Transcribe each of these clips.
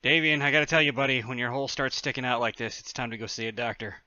Davion, I gotta tell you, buddy, when your hole starts sticking out like this, it's time to go see a doctor.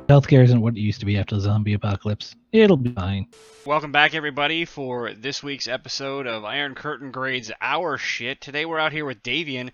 Healthcare isn't what it used to be after the zombie apocalypse. It'll be fine. Welcome back, everybody, for this week's episode of Iron Curtain Grades Our Shit. Today we're out here with Davion,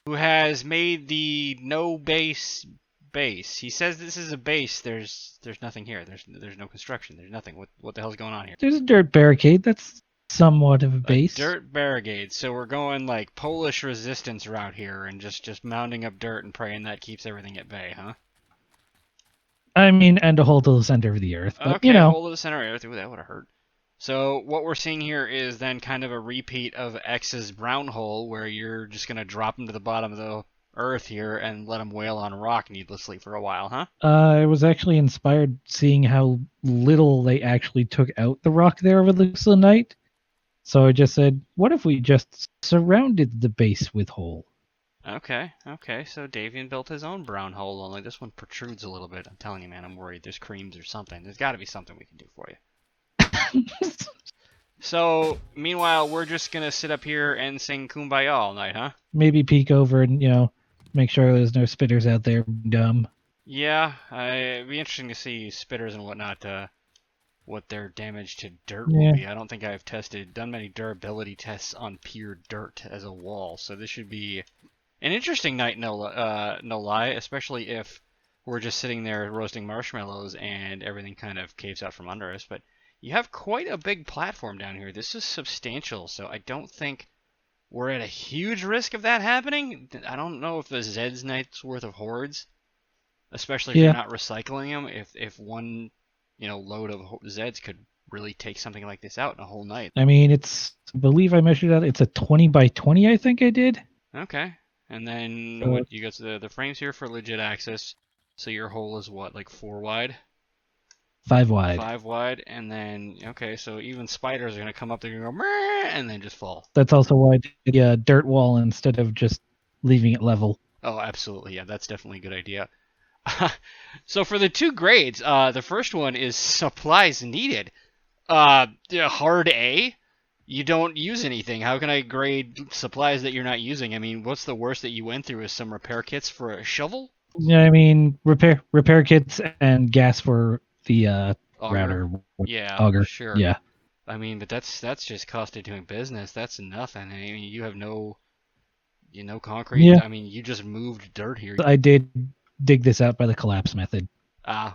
who has made the no base base. He says this is a base. There's nothing here. There's no construction. There's nothing. What the hell's going on here? There's a dirt barricade. That's somewhat of a A base. dirt barricade. So we're going like Polish resistance route here, and just mounding up dirt and praying that keeps everything at bay, huh? I mean, and a hole to the center of the earth. But, Okay, hole to the center of Earth. Ooh, that would have hurt. So what we're seeing here is then kind of a repeat of X's brown hole, where you're just going to drop him to the bottom of the Earth here and let him wail on rock needlessly for a while, huh? I was actually inspired seeing how little they actually took out the rock there over the course of the night. So I just said, what if we just surrounded the base with hole? Okay, so Davion built his own brown hole, only this one protrudes a little bit. I'm telling you, man, I'm worried. There's creams or something. There's got to be something we can do for you. So, meanwhile, we're just going to sit up here and sing Kumbaya all night, huh? Maybe peek over and, make sure there's no spitters out there dumb. Yeah, it'd be interesting to see spitters and whatnot, what their damage to dirt Yeah. will be. I don't think I've done many durability tests on pure dirt as a wall, so this should be an interesting night, no lie, especially if we're just sitting there roasting marshmallows and everything kind of caves out from under us. But you have quite a big platform down here. This is substantial, so I don't think we're at a huge risk of that happening. I don't know if the Zed's night's worth of hordes, especially if you're not recycling them. If one load of Zeds could really take something like this out in a whole night. I mean, I believe I measured out. It's a 20 by 20, I think I did. Okay. And then what you got the frames here for legit access. So your hole is what, like 4 wide? 5 wide. 5 wide, and then okay, so even spiders are gonna come up there and go Meh! And then just fall. That's also why I did a dirt wall instead of just leaving it level. Oh, absolutely, yeah, that's definitely a good idea. So for the 2 grades, the first one is supplies needed. Hard A. You don't use anything. How can I grade supplies that you're not using? I mean, what's the worst that you went through? Is some repair kits for a shovel? Yeah, I mean repair kits and gas for the router. Yeah, auger. sure. Yeah. I mean, but that's just cost of doing business. That's nothing. I mean, you have no concrete. Yeah. I mean, you just moved dirt here. I did dig this out by the collapse method.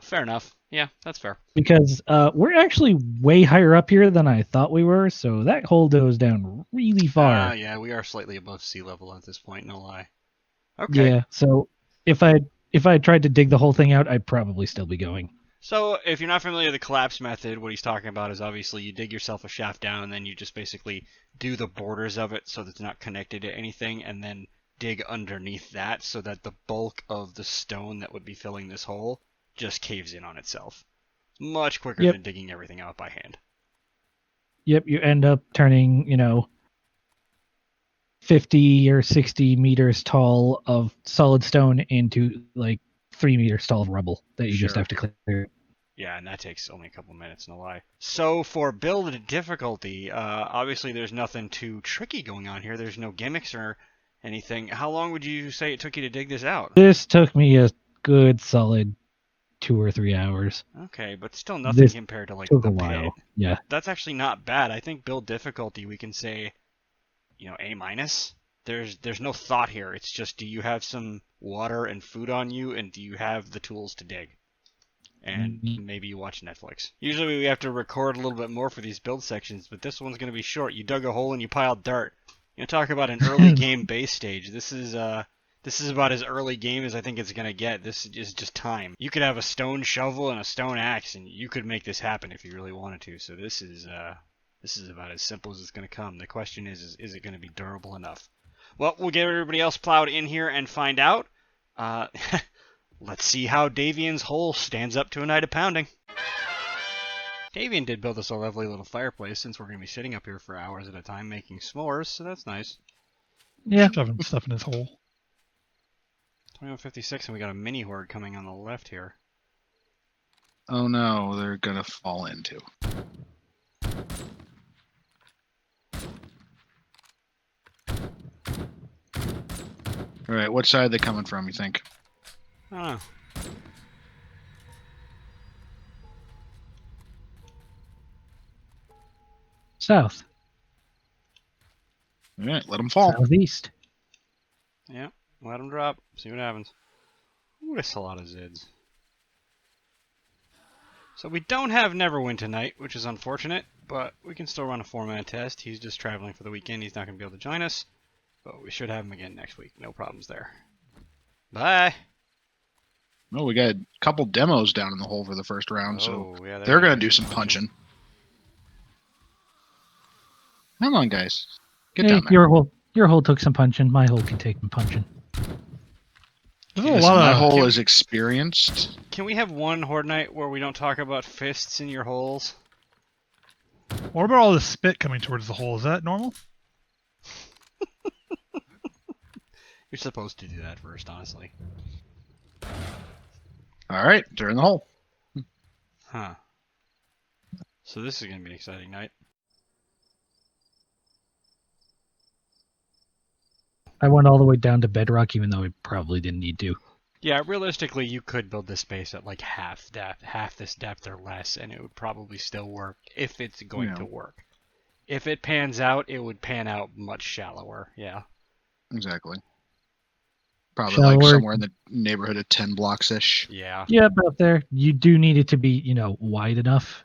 Fair enough. Yeah, that's fair. Because we're actually way higher up here than I thought we were, so that hole goes down really far. Yeah, we are slightly above sea level at this point, no lie. Okay. Yeah, so if I tried to dig the whole thing out, I'd probably still be going. So if you're not familiar with the collapse method, what he's talking about is obviously you dig yourself a shaft down and then you just basically do the borders of it so that it's not connected to anything, and then dig underneath that so that the bulk of the stone that would be filling this hole just caves in on itself. Much quicker than digging everything out by hand. Yep, you end up turning, 50 or 60 meters tall of solid stone into like 3 meters tall of rubble that you just have to clear. Yeah, and that takes only a couple minutes, no lie. So for build difficulty, obviously there's nothing too tricky going on here. There's no gimmicks or anything. How long would you say it took you to dig this out? This took me a good solid 2 or 3 hours. Okay, but still nothing compared to like took the a while. pit. Yeah. That's actually not bad. I think build difficulty we can say, A minus. There's no thought here. It's just, do you have some water and food on you, and do you have the tools to dig? And maybe you watch Netflix. Usually we have to record a little bit more for these build sections, but this one's going to be short. You dug a hole and you piled dirt. Talk about an early game base stage. This is about as early game as I think it's going to get. This is just time. You could have a stone shovel and a stone axe, and you could make this happen if you really wanted to. So this is about as simple as it's going to come. The question is it going to be durable enough? Well, we'll get everybody else plowed in here and find out. Let's see how Davion's hole stands up to a night of pounding. Davion did build us a lovely little fireplace, since we're going to be sitting up here for hours at a time making s'mores, so that's nice. Yeah. Shoving stuff in his hole. 2156, and we got a mini horde coming on the left here. Oh no, they're gonna fall into. All right, what side are they coming from, you think? I don't know. South. All right, let them fall. Southeast. Yeah, let them drop. See what happens. Ooh, that's a lot of Zids. So we don't have Neverwin tonight, which is unfortunate, but we can still run a 4-man test. He's just traveling for the weekend. He's not going to be able to join us, but we should have him again next week. No problems there. Bye. Oh, we got a couple demos down in the hole for the first round, so Oh, yeah, they're going to do some punching. Come on, guys. Get down there. Your hole took some punching. My hole can take some punching. There's a Listen, lot my of. hole is experienced. Can we have one Horde night where we don't talk about fists in your holes? What about all the spit coming towards the hole? Is that normal? You're supposed to do that first, honestly. All right, they're in the hole. Huh. So this is going to be an exciting night. I went all the way down to bedrock, even though I probably didn't need to. Yeah, realistically, you could build this base at like half this depth or less, and it would probably still work if it's going to work. If it pans out, it would pan out much shallower. Yeah. Exactly. Probably Shallower. like somewhere in the neighborhood of 10 blocks ish. Yeah. Yeah, about there. You do need it to be, wide enough.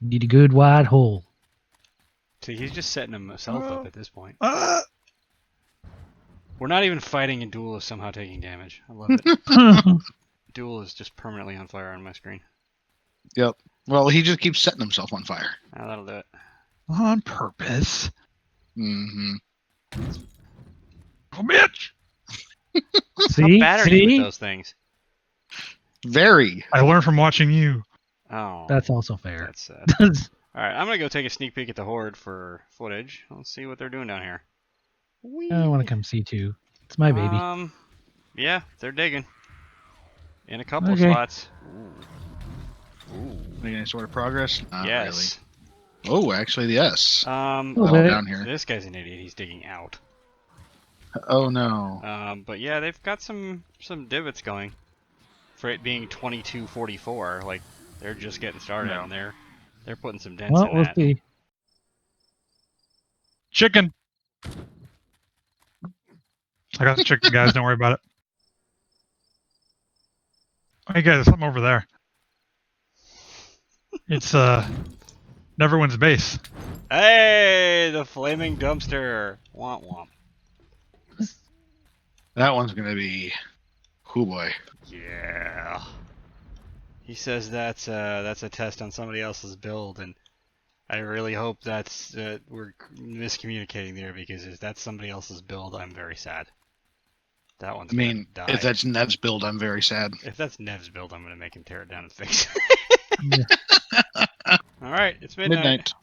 You need a good wide hole. See, he's just setting himself up at this point. Ah! We're not even fighting, and Duel is somehow taking damage. I love it. Duel is just permanently on fire on my screen. Yep. Well, he just keeps setting himself on fire. Oh, that'll do it. On purpose. Mm-hmm. Oh, bitch! See? How bad are you with those things? Very. I learned from watching you. Oh. That's also fair. That's sad. Alright, I'm gonna go take a sneak peek at the Horde for footage. Let's see what they're doing down here. Whee! I want to come see too. It's my baby. Yeah, they're digging. In a couple of Okay. slots. Ooh. Any sort of progress? Not Yes. really. Oh, actually, yes. Wait. Down here. This guy's an idiot. He's digging out. Oh, no. But yeah, they've got some divots going. For it being 2244, like they're just getting started, and they're putting some dents Well, in we'll that. see. Chicken! I got the chicken, guys. Don't worry about it. Hey, guys, there's something over there. It's, Neverwin's base. Hey, the flaming dumpster. Womp womp. That one's going to be... Oh, boy. Yeah. He says that's a test on somebody else's build, and I really hope that's we're miscommunicating there, because if that's somebody else's build, I'm very sad. That one's gonna die. If that's Nev's build, I'm very sad. If that's Nev's build, I'm gonna make him tear it down and fix it. Yeah. All right, it's midnight. Midnight.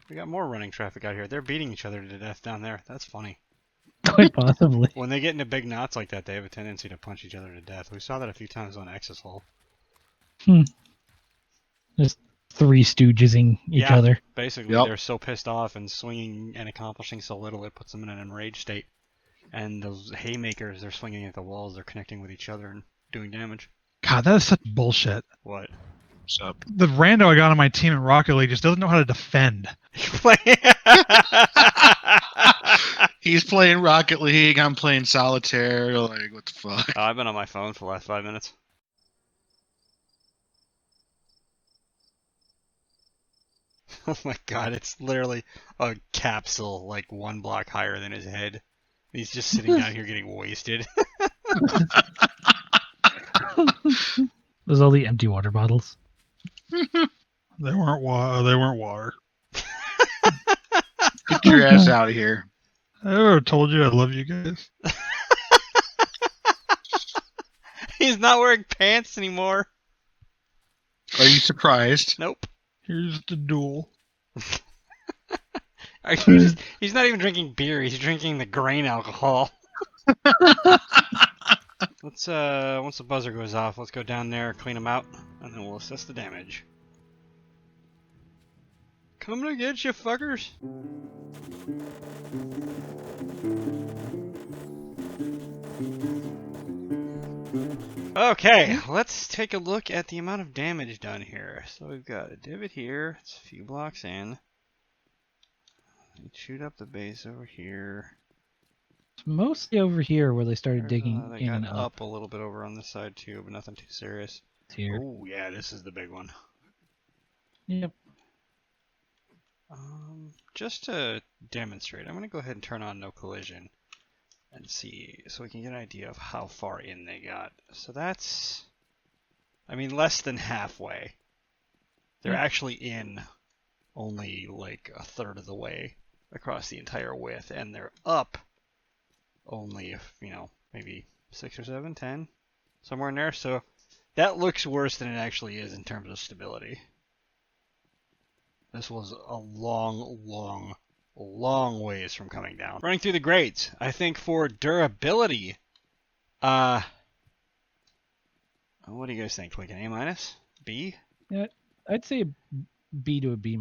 We got more running traffic out here. They're beating each other to death down there. That's funny. Quite possibly. When they get into big knots like that, they have a tendency to punch each other to death. We saw that a few times on X's Hole. Just three stooging each other. Basically, they're so pissed off and swinging and accomplishing so little, it puts them in an enraged state. And those haymakers, they're swinging at the walls, they're connecting with each other and doing damage. God, that is such bullshit. What? What's up? The rando I got on my team in Rocket League just doesn't know how to defend. He's playing Rocket League, I'm playing Solitaire, like, what the fuck? I've been on my phone for the last 5 minutes. Oh my god, it's literally a capsule like 1 block higher than his head. He's just sitting down here getting wasted. There's all the empty water bottles. They weren't water. Get your ass out of here. I ever told you I love you guys? He's not wearing pants anymore. Are you surprised? Nope. Here's the duel. He's not even drinking beer, he's drinking the grain alcohol. Let's once the buzzer goes off, let's go down there, clean them out, and then we'll assess the damage. Coming to get you, fuckers. Okay, let's take a look at the amount of damage done here. So we've got a divot here. It's a few blocks in. Shoot up the base over here. It's mostly over here where they started digging They in got and up. up a little bit over on this side too, but nothing too serious. Here. Oh yeah, this is the big one. Yep. Just to demonstrate, I'm going to go ahead and turn on no collision and see, so we can get an idea of how far in they got. So that's, I mean, less than halfway. They're actually in only like a third of the way across the entire width, and they're up only, you know, maybe 6 or 7, 10, somewhere in there. So that looks worse than it actually is in terms of stability. This was a long ways from coming down. Running through the grades, I think for durability, what do you guys think? Like an A-, B? Yeah, I'd say a B to a B-.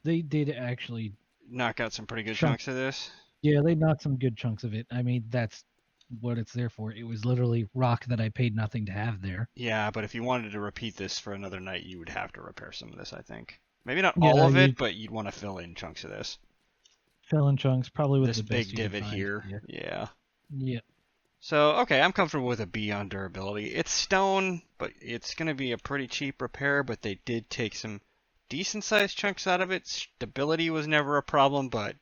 They did actually Knock out some pretty good Sure. chunks of this. Yeah, they knocked some good chunks of it. I mean, that's what it's there for. It was literally rock that I paid nothing to have there. Yeah, but if you wanted to repeat this for another night, you would have to repair some of this, I think. Maybe not Yeah, all of it, you- but you'd want to fill in chunks of this. Fill in chunks, probably with This the best big you could divot find. here. Yeah. Yeah. So, okay, I'm comfortable with a B on durability. It's stone, but it's going to be a pretty cheap repair, but they did take some decent-sized chunks out of it. Stability was never a problem, but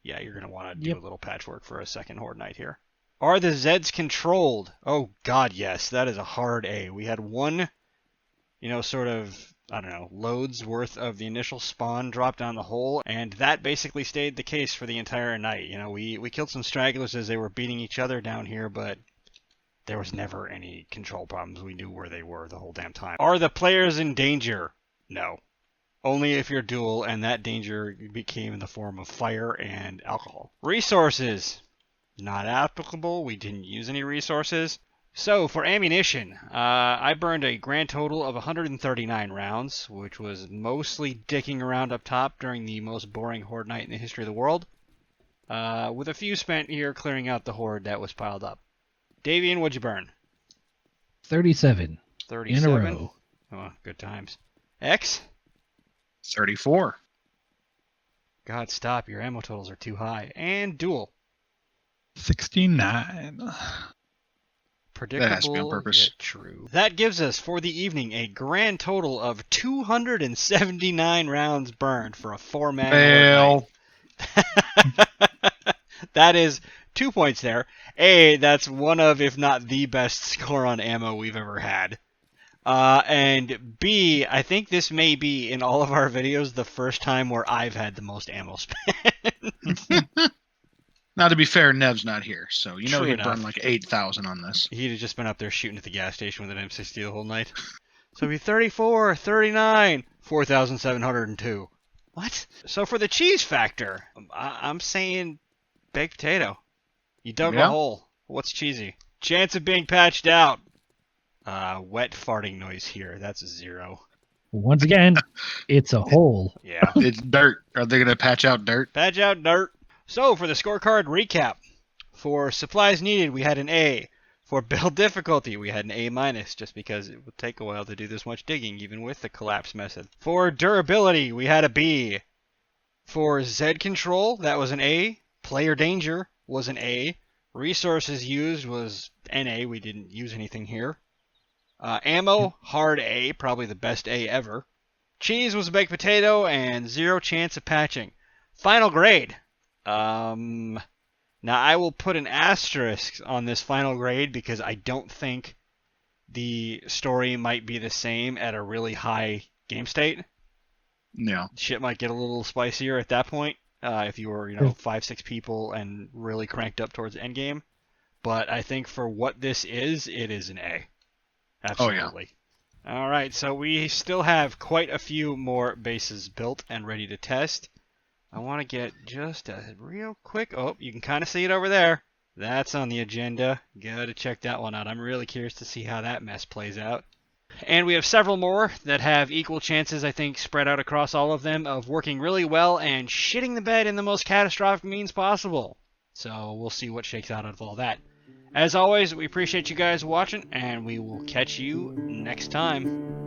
yeah, you're going to want to do Yep. a little patchwork for a second Horde Knight here. Are the Zeds controlled? Oh, God, yes. That is a hard A. We had one, you know, sort of, I don't know, loads worth of the initial spawn drop down the hole, and that basically stayed the case for the entire night. You know, we killed some stragglers as they were beating each other down here, but there was never any control problems. We knew where they were the whole damn time. Are the players in danger? No. Only if you're dual, and that danger became in the form of fire and alcohol. Resources. Not applicable. We didn't use any resources. So, for ammunition, I burned a grand total of 139 rounds, which was mostly dicking around up top during the most boring Horde night in the history of the world, with a few spent here clearing out the Horde that was piled up. Davion, what'd you burn? 37 37? in a row. Oh, good times. X? 34. God, stop. Your ammo totals are too high. And dual. 69. Predictable, That has to be on purpose. yet true. That gives us, for the evening, a grand total of 279 rounds burned for a 4-man Fail. Horde night. That is 2 points there. A, that's one of, if not the best score on ammo we've ever had. And B, I think this may be, in all of our videos, the first time where I've had the most ammo spent. Now, to be fair, Nev's not here, so you know True he enough. burned like 8,000 on this. He'd have just been up there shooting at the gas station with an M60 the whole night. So it'd be 34, 39, 4,702. What? So for the cheese factor, I'm saying baked potato. You dug a Yeah. hole. What's cheesy? Chance of being patched out. Wet farting noise here. That's a 0. Once again, it's a hole. Yeah. It's dirt. Are they going to patch out dirt? Patch out dirt. So for the scorecard recap, for supplies needed, we had an A. For build difficulty, we had an A-, just because it would take a while to do this much digging, even with the collapse method. For durability, we had a B. For Z control, that was an A. Player danger was an A. Resources used was NA. We didn't use anything here. Ammo, hard A, probably the best A ever. Cheese was a baked potato, and 0 chance of patching. Final grade. Now I will put an asterisk on this final grade because I don't think the story might be the same at a really high game state. Yeah. Shit might get a little spicier at that point if you were, 5-6 people and really cranked up towards the end game. But I think for what this is, it is an A. Absolutely. Oh, yeah. All right, so we still have quite a few more bases built and ready to test. I want to get just a real quick... Oh, you can kind of see it over there. That's on the agenda. Gotta check that one out. I'm really curious to see how that mess plays out. And we have several more that have equal chances, I think, spread out across all of them, of working really well and shitting the bed in the most catastrophic means possible. So we'll see what shakes out of all that. As always, we appreciate you guys watching, and we will catch you next time.